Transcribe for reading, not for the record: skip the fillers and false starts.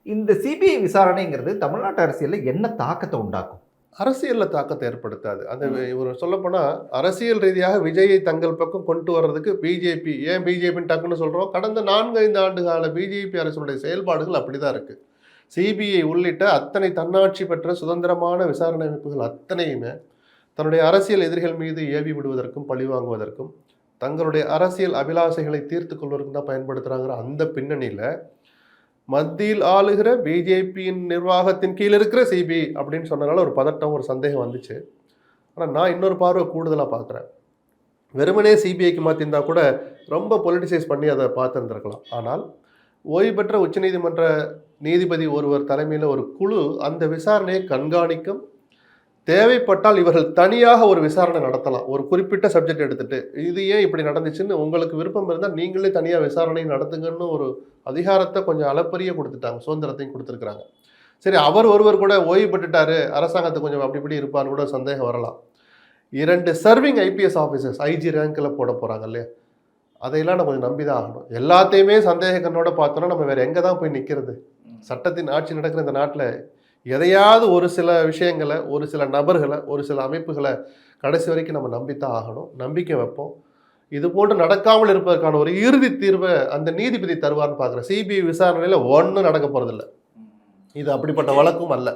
இந்த சிபிஐ விசாரணைங்கிறது தமிழ்நாட்டு அரசியலில் என்ன தாக்கத்தை உண்டாக்கும்? அரசியலில் தாக்கத்தை ஏற்படுத்தாது. அந்த இவர் சொல்லப்போனால் அரசியல் ரீதியாக விஜயை தங்கள் பக்கம் கொண்டு வர்றதுக்கு பிஜேபி, ஏன் பிஜேபின்னு டக்குன்னு சொல்கிறோம், கடந்த 4-5 ஆண்டு கால பிஜேபி அரசுடைய செயல்பாடுகள் அப்படி தான் இருக்குது. சிபிஐ உள்ளிட்ட அத்தனை தன்னாட்சி பெற்ற சுதந்திரமான விசாரணை அமைப்புகள் அத்தனையுமே தன்னுடைய அரசியல் எதிரிகள் மீது ஏவி விடுவதற்கும் பழிவாங்குவதற்கும் தங்களுடைய அரசியல் அபிலாசைகளை தீர்த்து கொள்வதற்கும் தான் பயன்படுத்துகிறாங்கிற அந்த பின்னணியில் மத்தியில் ஆளுகிற பிஜேபியின் நிர்வாகத்தின் கீழ் இருக்கிற சிபிஐ அப்படின்னு சொன்னனால ஒரு பதட்டம், ஒரு சந்தேகம் வந்துச்சு. ஆனால் நான் இன்னொரு பார்வை கூடுதலாக பார்க்குறேன். வெறுமனே சிபிஐக்கு மாற்றிருந்தா கூட ரொம்ப பொலிட்டிசைஸ் பண்ணி அதை பார்த்துருந்துருக்கலாம். ஆனால் ஓய்வு பெற்ற உச்சநீதிமன்ற நீதிபதி ஒருவர் தலைமையில் ஒரு குழு அந்த விசாரணையை கண்காணிக்கும். தேவைப்பட்டால் இவர்கள் தனியாக ஒரு விசாரணை நடத்தலாம். ஒரு குறிப்பிட்ட சப்ஜெக்ட் எடுத்துட்டு இது ஏன் இப்படி நடந்துச்சுன்னு உங்களுக்கு விருப்பம் இருந்தால் நீங்களே தனியாக விசாரணை நடத்துங்கன்னு ஒரு அதிகாரத்தை கொஞ்சம் அளப்பரிய கொடுத்துட்டாங்க, சுதந்திரத்தையும் கொடுத்துருக்குறாங்க. சரி, அவர் ஒருவர் கூட ஓய்வு பெற்றுட்டாரு, அரசாங்கத்தை கொஞ்சம் அப்படி இப்படி இருப்பான்னு கூட சந்தேகம் வரலாம். 2 சர்விங் ஐபிஎஸ் ஆஃபீஸர்ஸ் ஐஜி ரேங்கில் போட போகிறாங்க இல்லையா, அதையெல்லாம் நம்ம கொஞ்சம் நம்பி தான் ஆகணும். எல்லாத்தையுமே சந்தேக கண்ணோட பார்த்தோன்னா நம்ம வேறு எங்கே தான் போய் நிற்கிறது? சட்டத்தின் ஆட்சி நடக்கிற இந்த நாட்டில் எதையாவது ஒரு சில விஷயங்களை, ஒரு சில நபர்களை, ஒரு சில அமைப்புகளை கடைசி வரைக்கும் நம்ம நம்பித்தான் ஆகணும். நம்பிக்கை வைப்போம். இது போன்று நடக்காமல் இருப்பதற்கான ஒரு இறுதி தீர்வை அந்த நீதிபதி தருவார்னு பார்க்குறேன். சிபிஐ விசாரணையில் ஒன்றும் நடக்க போகிறதில்ல. இது அப்படிப்பட்ட வழக்கும் அல்ல.